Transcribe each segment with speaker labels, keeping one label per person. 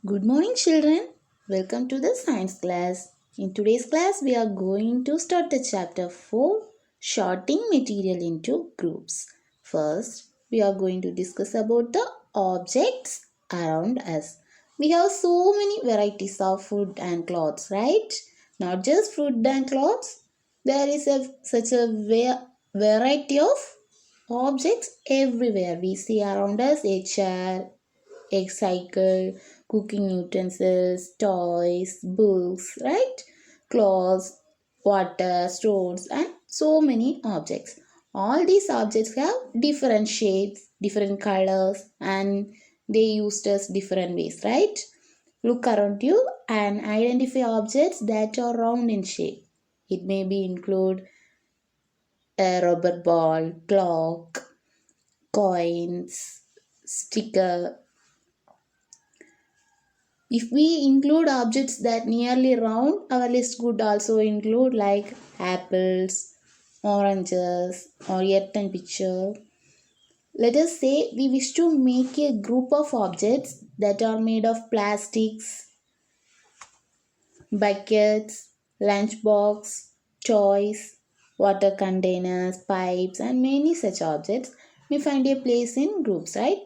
Speaker 1: Good morning, children. Welcome to the science class. In today's class, we are going to start the chapter 4 Sorting Material into Groups. First, we are going to discuss about the objects around us. We have so many varieties of food and clothes, right? Not just food and clothes, there is such a variety of objects everywhere. We see around us a chair, a cycle, cooking utensils, toys, books, right? Clothes, water, stones, and so many objects. All these objects have different shapes, different colors, and they used us different ways, right? Look around you and identify objects that are round in shape. It may be include a rubber ball, clock, coins, sticker. If we include objects that nearly round, our list could also include like apples, oranges, or yet an picture. Let us say we wish to make a group of objects that are made of plastics, buckets, lunchbox, toys, water containers, pipes, and many such objects may find a place in groups, right?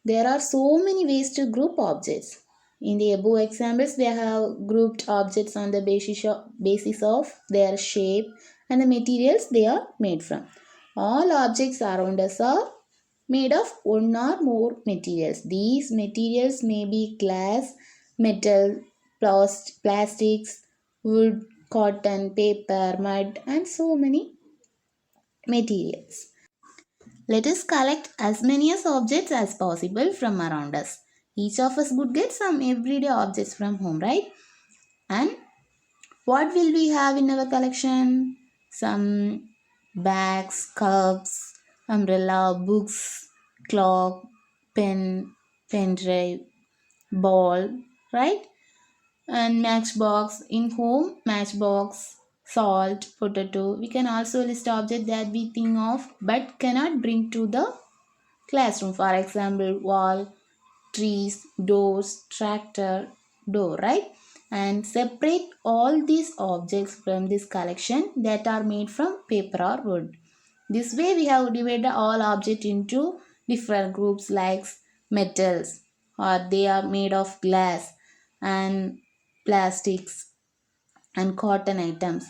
Speaker 1: There are so many ways to group objects. In the above examples, we have grouped objects on the basis of their shape and the materials they are made from. All objects around us are made of one or more materials. These materials may be glass, metal, plastics, wood, cotton, paper, mud, and so many materials. Let us collect as many as objects as possible from around us. Each of us would get some everyday objects from home, right? And what will we have in our collection? Some bags, cups, umbrella, books, clock, pen drive, ball, right? And matchbox. In home, matchbox, salt, potato. We can also list objects that we think of but cannot bring to the classroom. For example, wall, trees, doors, tractor, door, right? And separate all these objects from this collection that are made from paper or wood. This way we have divided all objects into different groups like metals, or they are made of glass and plastics and cotton items.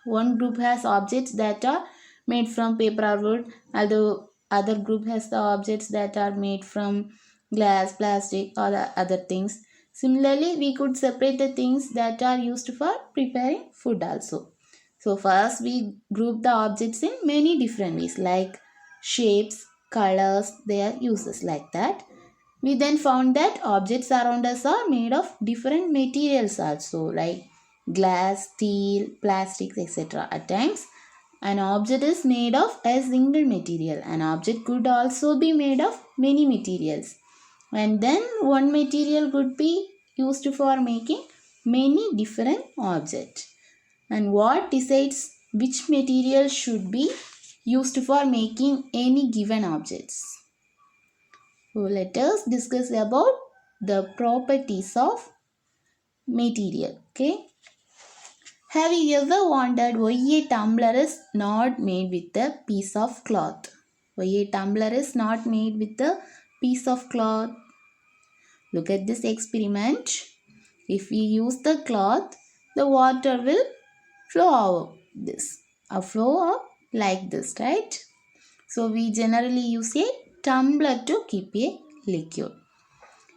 Speaker 1: One group has objects that are made from paper or wood, although other group has the objects that are made from glass, plastic, or the other things. Similarly, we could separate the things that are used for preparing food also. So first we group the objects in many different ways like shapes, colors, their uses like that. We then found that objects around us are made of different materials also like glass, steel, plastics, etc. At times, an object is made of a single material. An object could also be made of many materials. And then one material could be used for making many different objects. And what decides which material should be used for making any given objects? So let us discuss about the properties of material. Okay. Have you ever wondered why a tumbler is not made with a piece of cloth? Why a tumbler is not made with a piece of cloth? Look at this experiment. If we use the cloth, the water will flow out flow up like this, right? So we generally use a tumbler to keep a liquid.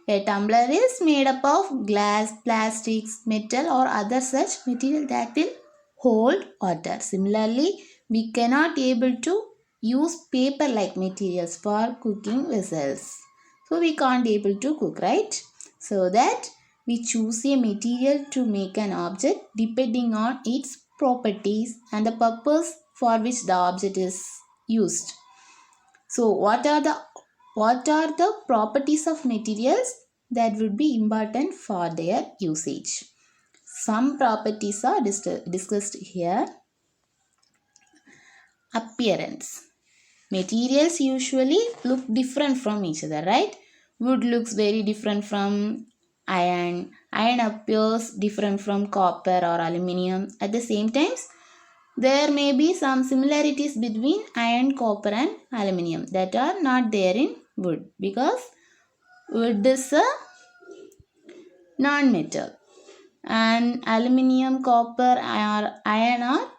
Speaker 1: A tumbler is made up of glass, plastics, metal or other such material that will hold water. Similarly, we cannot able to use paper like materials for cooking vessels. So we can't able to cook, right? So that we choose a material to make an object depending on its properties and the purpose for which the object is used. So what are the properties of materials that would be important for their usage? Some properties are discussed here. Appearance. Materials usually look different from each other, right? Wood looks very different from iron. Iron appears different from copper or aluminium. At the same time, there may be some similarities between iron, copper and aluminium that are not there in wood, because wood is a non-metal and aluminium, copper or iron are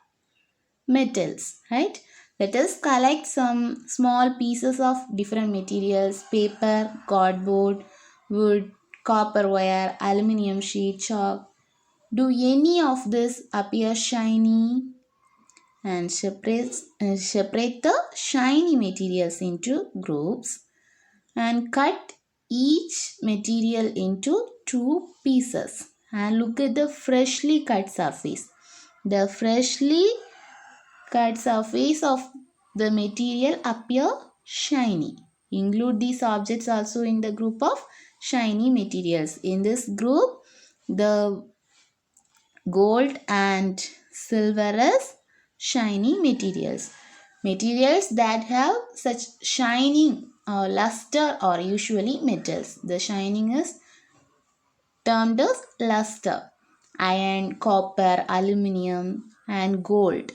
Speaker 1: metals, right? Let us collect some small pieces of different materials: paper, cardboard, wood, copper wire, aluminium sheet, chalk. Do any of this appear shiny? And separate the shiny materials into groups and cut each material into two pieces, and look at the freshly cut surface. The freshly cut surface of the material appear shiny. Include these objects also in the group of shiny materials. In this group, the gold and silver is shiny materials. Materials that have such shining or luster are usually metals. The shining is termed as luster. Iron, copper, aluminium and gold.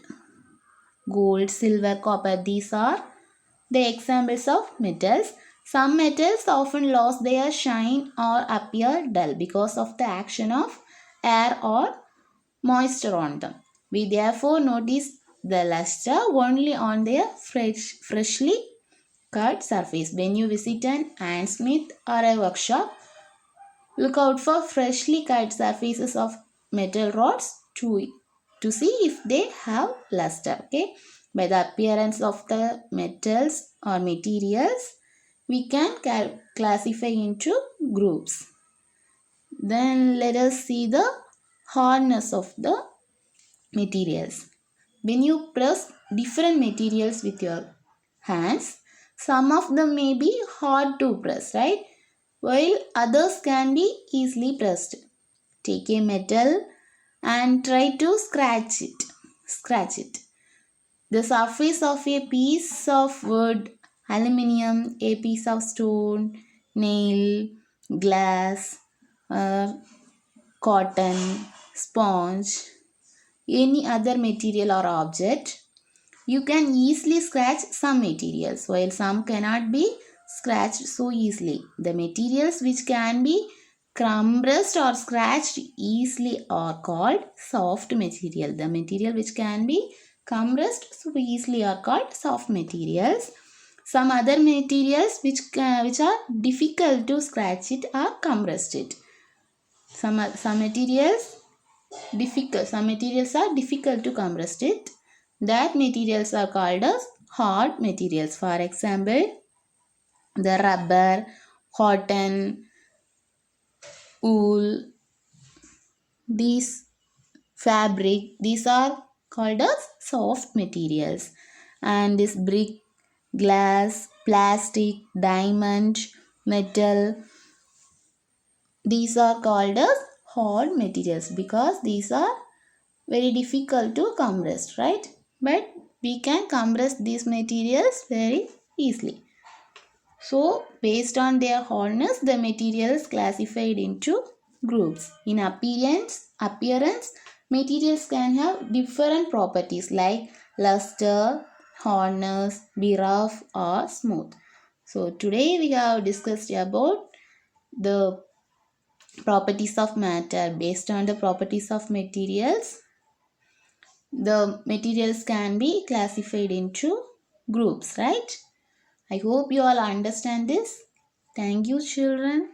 Speaker 1: Gold, silver, copper, these are the examples of metals. Some metals often lose their shine or appear dull because of the action of air or moisture on them. We therefore notice the luster only on their freshly cut surface. When you visit an ironsmith or a workshop, look out for freshly cut surfaces of metal rods to see if they have luster. Okay, by the appearance of the metals or materials, we can classify into groups. Then let us see the hardness of the materials. When you press different materials with your hands, some of them may be hard to press, right? While others can be easily pressed. Take a metal and try to scratch it. Scratch it. The surface of a piece of wood, aluminium, a piece of stone, nail, glass, cotton, sponge, any other material or object, you can easily scratch some materials, while some cannot be scratched so easily. The materials which can be compressed or scratched easily are called soft material. The material which can be compressed so easily are called soft materials. Some other materials which are difficult to scratch it are compressed it. Some materials are difficult to compress it. That materials are called as hard materials. For example, the rubber, cotton, wool, these fabric, these are called as soft materials. And this brick, glass, plastic, diamond, metal, these are called as hard materials because these are very difficult to compress, right? But we can compress these materials very easily. So based on their hardness, the materials classified into groups. In appearance, materials can have different properties like luster, hardness, be rough or smooth. So today we have discussed about the properties of matter. Based on the properties of materials, the materials can be classified into groups, right? I hope you all understand this. Thank you, children.